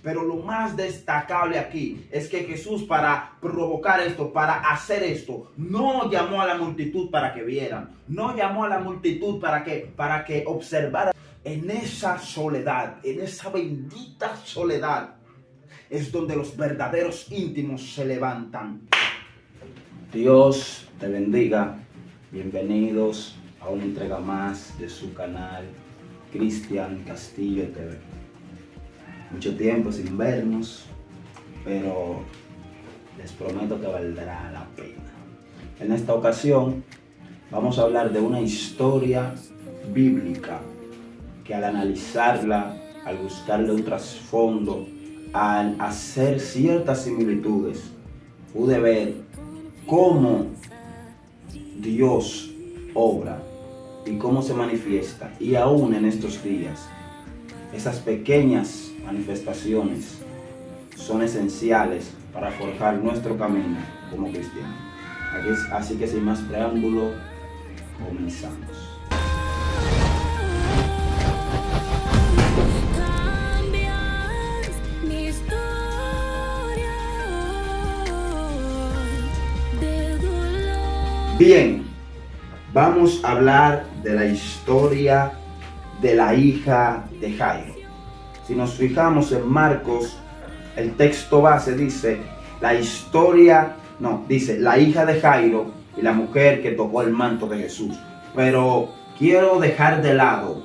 Pero lo más destacable aquí es que Jesús, para provocar esto, para hacer esto, no llamó a la multitud para que vieran, no llamó a la multitud para que observaran. En esa soledad, en esa bendita soledad, es donde los verdaderos íntimos se levantan. Dios te bendiga. Bienvenidos a una entrega más de su canal Cristian Castillo TV. Mucho tiempo sin vernos, pero les prometo que valdrá la pena. En esta ocasión vamos a hablar de una historia bíblica que, al analizarla, al buscarle un trasfondo, al hacer ciertas similitudes, pude ver cómo Dios obra y cómo se manifiesta. Y aún en estos días, esas pequeñas manifestaciones son esenciales para forjar nuestro camino como cristianos. Así que sin más preámbulo, comenzamos. Bien, vamos a hablar de la historia de la hija de Jairo. Si nos fijamos en Marcos, el texto base dice la hija de Jairo y la mujer que tocó el manto de Jesús. Pero quiero dejar de lado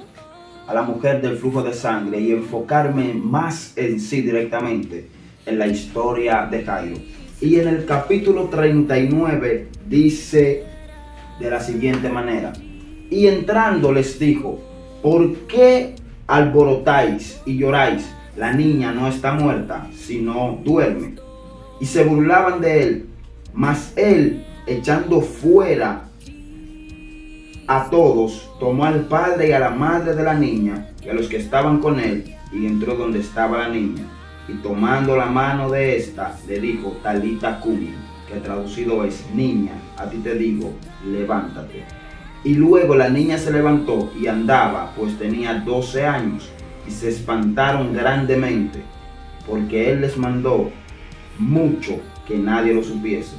a la mujer del flujo de sangre y enfocarme más en sí directamente en la historia de Jairo. Y en el capítulo 39 dice de la siguiente manera: y entrando les dijo, ¿por qué alborotáis y lloráis? La niña no está muerta, sino duerme. Y se burlaban de él. Mas él, echando fuera a todos, tomó al padre y a la madre de la niña y a los que estaban con él, y entró donde estaba la niña. Y tomando la mano de ésta, le dijo, Talita cumi, que traducido es, niña, a ti te digo, levántate. Y luego la niña se levantó y andaba, pues tenía 12 años, y se espantaron grandemente, porque él les mandó mucho que nadie lo supiese,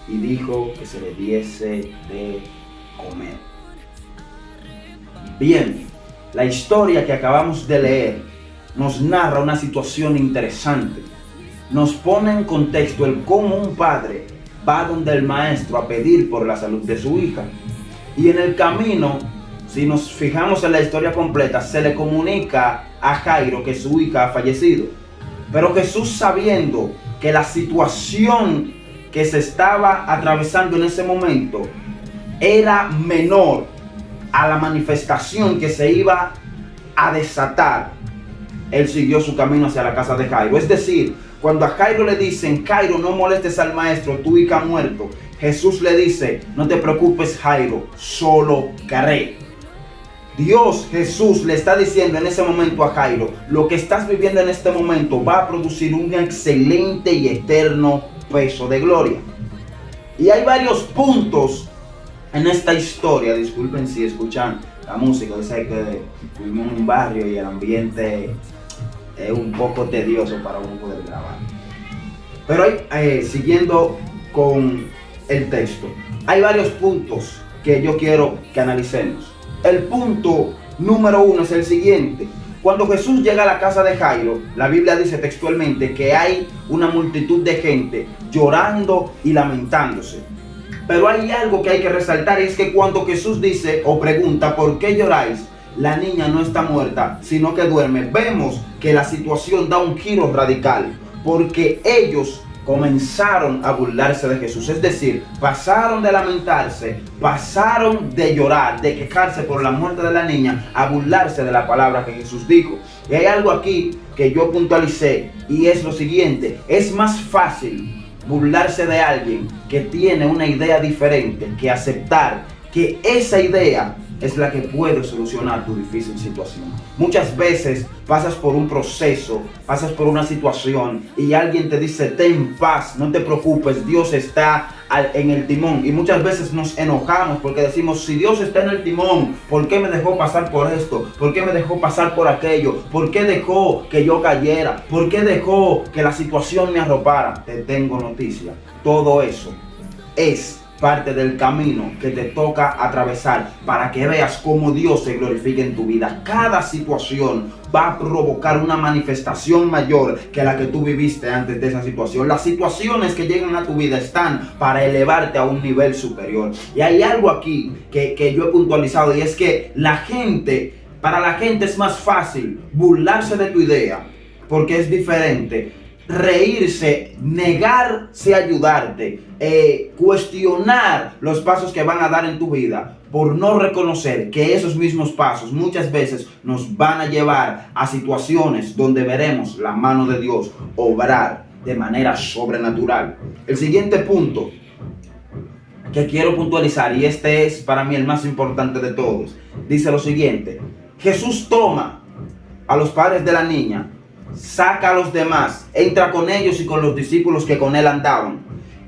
y dijo que se le diese de comer. Bien, la historia que acabamos de leer nos narra una situación interesante. Nos pone en contexto el cómo un padre va donde el maestro a pedir por la salud de su hija. Y en el camino, si nos fijamos en la historia completa, se le comunica a Jairo que su hija ha fallecido. Pero Jesús, sabiendo que la situación que se estaba atravesando en ese momento era menor a la manifestación que se iba a desatar, él siguió su camino hacia la casa de Jairo. Es decir, cuando a Jairo le dicen, Jairo, no molestes al maestro, tu hija ha muerto, Jesús le dice, no te preocupes, Jairo, solo cree. Dios, Jesús, le está diciendo en ese momento a Jairo, lo que estás viviendo en este momento va a producir un excelente y eterno peso de gloria. Y hay varios puntos en esta historia. Disculpen si escuchan la música, yo sé que vivimos en un barrio y el ambiente es un poco tedioso para uno poder grabar. Pero siguiendo con el texto, hay varios puntos que yo quiero que analicemos. El punto número 1 es el siguiente. Cuando Jesús llega a la casa de Jairo, la Biblia dice textualmente que hay una multitud de gente llorando y lamentándose. Pero hay algo que hay que resaltar, y es que cuando Jesús dice o pregunta, ¿por qué lloráis? La niña no está muerta, sino que duerme. Vemos que la situación da un giro radical, porque ellos comenzaron a burlarse de Jesús. Es decir, pasaron de lamentarse, pasaron de llorar, de quejarse por la muerte de la niña, a burlarse de la palabra que Jesús dijo. Y hay algo aquí que yo puntualicé, y es lo siguiente: es más fácil burlarse de alguien que tiene una idea diferente que aceptar que esa idea es la que puede solucionar tu difícil situación. Muchas veces pasas por un proceso, pasas por una situación y alguien te dice, ten paz, no te preocupes, Dios está en el timón. Y muchas veces nos enojamos porque decimos, si Dios está en el timón, ¿por qué me dejó pasar por esto? ¿Por qué me dejó pasar por aquello? ¿Por qué dejó que yo cayera? ¿Por qué dejó que la situación me arropara? Te tengo noticia. Todo eso es parte del camino que te toca atravesar para que veas cómo Dios se glorifica en tu vida. Cada situación va a provocar una manifestación mayor que la que tú viviste antes de esa situación. Las situaciones que llegan a tu vida están para elevarte a un nivel superior. Y hay algo aquí que yo he puntualizado, y es que para la gente es más fácil burlarse de tu idea porque es diferente, reírse, negarse a ayudarte, cuestionar los pasos que van a dar en tu vida, por no reconocer que esos mismos pasos muchas veces nos van a llevar a situaciones donde veremos la mano de Dios obrar de manera sobrenatural. El siguiente punto que quiero puntualizar, y este es para mí el más importante de todos, dice lo siguiente: Jesús toma a los padres de la niña, saca a los demás, entra con ellos y con los discípulos que con él andaban.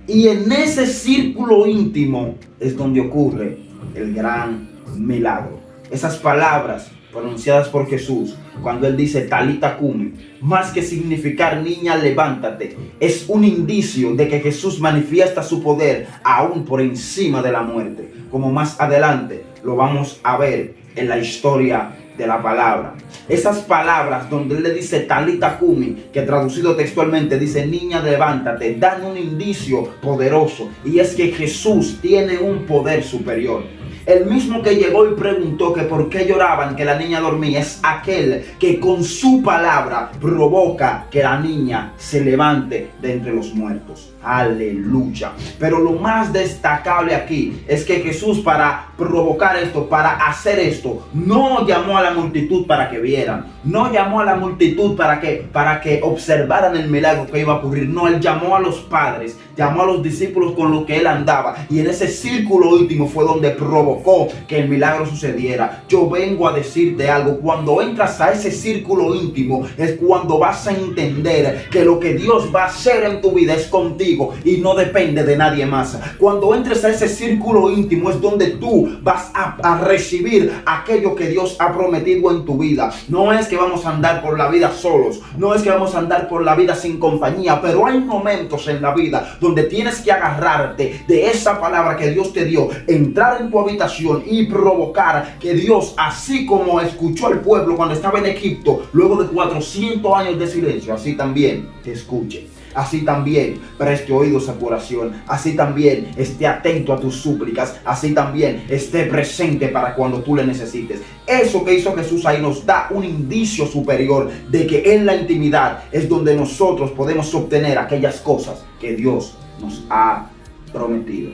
Y en ese círculo íntimo es donde ocurre el gran milagro. Esas palabras pronunciadas por Jesús cuando él dice Talita cumi, más que significar niña levántate, es un indicio de que Jesús manifiesta su poder aún por encima de la muerte, como más adelante lo vamos a ver en la historia de la palabra. Esas palabras donde él le dice Talita cumi, que traducido textualmente dice niña levántate, dan un indicio poderoso, y es que Jesús tiene un poder superior. El mismo que llegó y preguntó que por qué lloraban, que la niña dormía, es aquel que con su palabra provoca que la niña se levante de entre los muertos. Aleluya. Pero lo más destacable aquí es que Jesús, para provocar esto, para hacer esto, no llamó a la multitud para que vieran, no llamó a la multitud para que observaran el milagro que iba a ocurrir. No, él llamó a los padres, llamó a los discípulos con los que él andaba, y en ese círculo íntimo fue donde provocó que el milagro sucediera. Yo vengo a decirte algo: cuando entras a ese círculo íntimo es cuando vas a entender que lo que Dios va a hacer en tu vida es contigo y no depende de nadie más. Cuando entres a ese círculo íntimo es donde tú vas a recibir aquello que Dios ha prometido en tu vida. No es que vamos a andar por la vida solos, no es que vamos a andar por la vida sin compañía, pero hay momentos en la vida donde tienes que agarrarte de esa palabra que Dios te dio, entrar en tu habitación y provocar que Dios, así como escuchó al pueblo cuando estaba en Egipto, luego de 400 años de silencio, así también te escuche. Así también preste oídos a tu oración, así también esté atento a tus súplicas, así también esté presente para cuando tú le necesites. Eso que hizo Jesús ahí nos da un indicio superior de que en la intimidad es donde nosotros podemos obtener aquellas cosas que Dios nos ha prometido.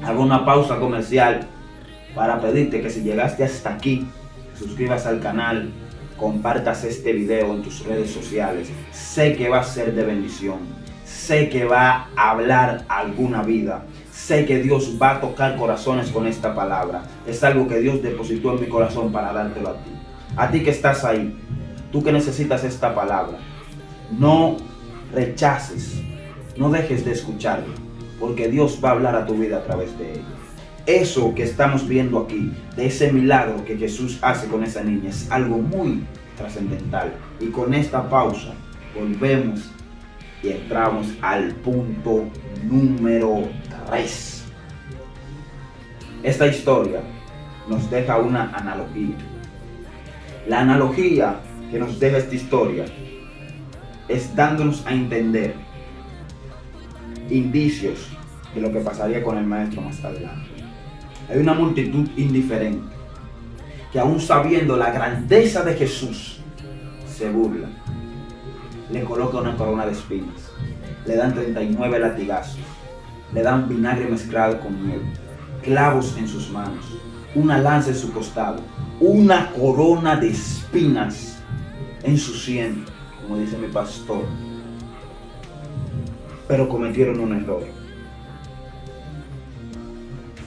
Hago una pausa comercial para pedirte que si llegaste hasta aquí, te suscribas al canal, compartas este video en tus redes sociales. Sé que va a ser de bendición, sé que va a hablar alguna vida, sé que Dios va a tocar corazones con esta palabra. Es algo que Dios depositó en mi corazón para dártelo a ti que estás ahí, tú que necesitas esta palabra. No rechaces, no dejes de escucharlo, porque Dios va a hablar a tu vida a través de ella. Eso que estamos viendo aquí, de ese milagro que Jesús hace con esa niña, es algo muy trascendental. Y con esta pausa volvemos y entramos al punto número 3. Esta historia nos deja una analogía. La analogía que nos deja esta historia es dándonos a entender indicios de lo que pasaría con el maestro más adelante. Hay una multitud indiferente que, aún sabiendo la grandeza de Jesús, se burla. Le coloca una corona de espinas, le dan 39 latigazos, le dan vinagre mezclado con miel, clavos en sus manos, una lanza en su costado, una corona de espinas en su sien, como dice mi pastor. Pero cometieron un error.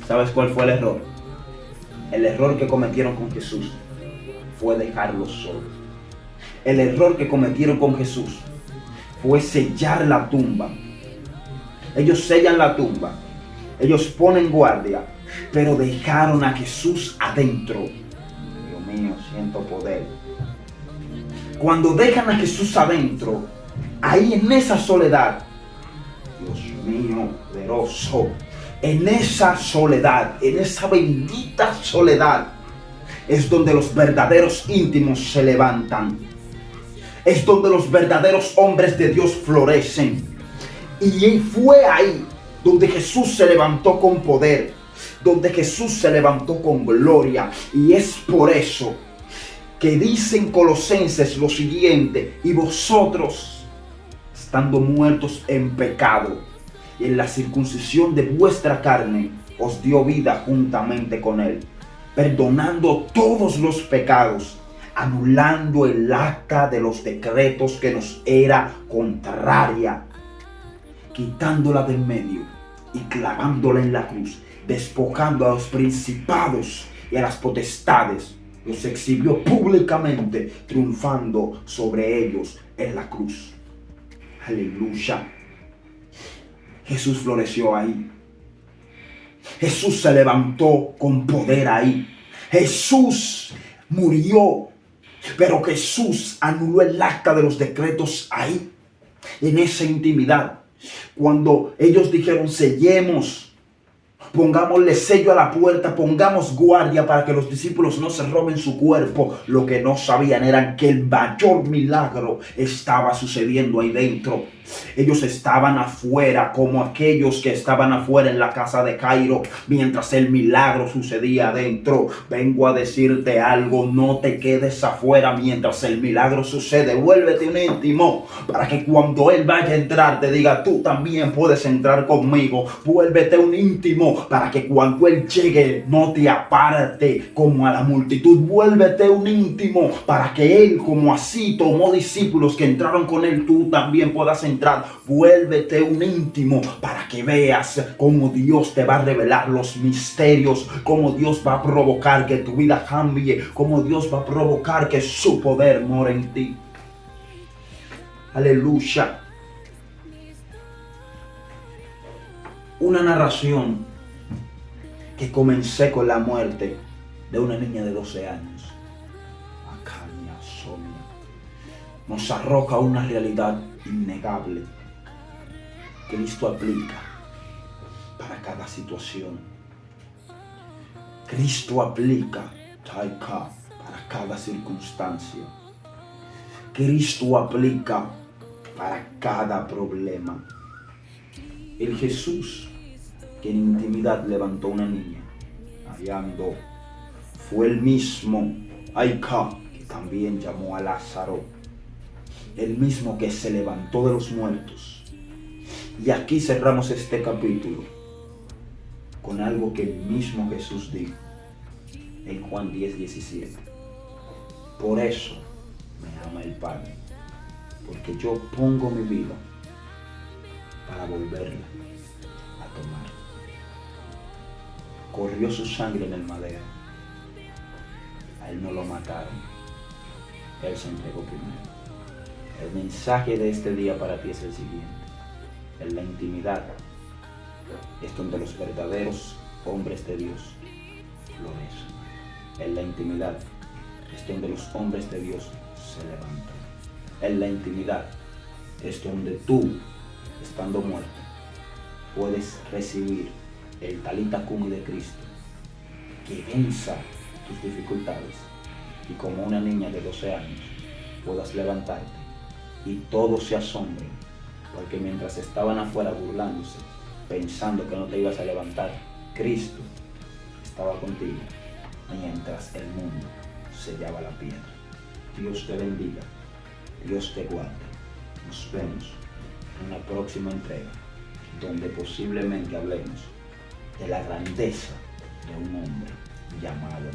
¿Sabes cuál fue el error? El error que cometieron con Jesús fue dejarlo solo. El error que cometieron con Jesús fue sellar la tumba Ellos sellan la tumba. Ellos ponen guardia. Pero dejaron a Jesús adentro. Dios mío, siento poder. Cuando dejan a Jesús adentro, ahí en esa soledad, Dios mío, poderoso, en esa soledad, en esa bendita soledad, es donde los verdaderos íntimos se levantan. Es donde los verdaderos hombres de Dios florecen. Y fue ahí donde Jesús se levantó con poder, donde Jesús se levantó con gloria. Y es por eso que dice en Colosenses lo siguiente: y vosotros, estando muertos en pecado, y en la circuncisión de vuestra carne, os dio vida juntamente con él, perdonando todos los pecados, anulando el acta de los decretos que nos era contraria, quitándola de en medio y clavándola en la cruz, despojando a los principados y a las potestades, los exhibió públicamente, triunfando sobre ellos en la cruz. Aleluya. Jesús floreció ahí. Jesús se levantó con poder ahí. Jesús murió, pero Jesús anuló el acta de los decretos ahí, en esa intimidad. Cuando ellos dijeron: sellemos, pongámosle sello a la puerta, pongamos guardia para que los discípulos no se roben su cuerpo, lo que no sabían era que el mayor milagro estaba sucediendo ahí dentro. Ellos estaban afuera como aquellos que estaban afuera en la casa de Jairo mientras el milagro sucedía adentro. Vengo a decirte algo: no te quedes afuera mientras el milagro sucede. Vuélvete un íntimo para que cuando él vaya a entrar te diga: tú también puedes entrar conmigo. Vuélvete un íntimo para que cuando él llegue no te aparte como a la multitud. Vuélvete un íntimo para que él, como así tomó discípulos que entraron con él, tú también puedas entrar. Vuélvete un íntimo para que veas cómo Dios te va a revelar los misterios, cómo Dios va a provocar que tu vida cambie, cómo Dios va a provocar que su poder more en ti. Aleluya. Una narración que comencé con la muerte de una niña de 12 años. Acaña Sonia nos arroja una realidad innegable. Cristo aplica para cada situación. Cristo aplica para cada circunstancia. Cristo aplica para cada problema. El Jesús que en intimidad levantó una niña, hallando, fue el mismo que también llamó a Lázaro, el mismo que se levantó de los muertos. Y aquí cerramos este capítulo con algo que el mismo Jesús dijo en Juan 10:17. Por eso me ama el Padre, porque yo pongo mi vida para volverla a tomar. Corrió su sangre en el madero. A él no lo mataron. Él se entregó primero. El mensaje de este día para ti es el siguiente: en la intimidad es donde los verdaderos hombres de Dios florecen. En la intimidad es donde los hombres de Dios se levantan. En la intimidad es donde tú, estando muerto, puedes recibir el talita cumi de Cristo, que venza tus dificultades, y como una niña de 12 años puedas levantarte y todos se asombren, porque mientras estaban afuera burlándose, pensando que no te ibas a levantar, Cristo estaba contigo mientras el mundo sellaba la piedra. Dios te bendiga, Dios te guarde. Nos vemos en una próxima entrega, donde posiblemente hablemos de la grandeza de un hombre llamado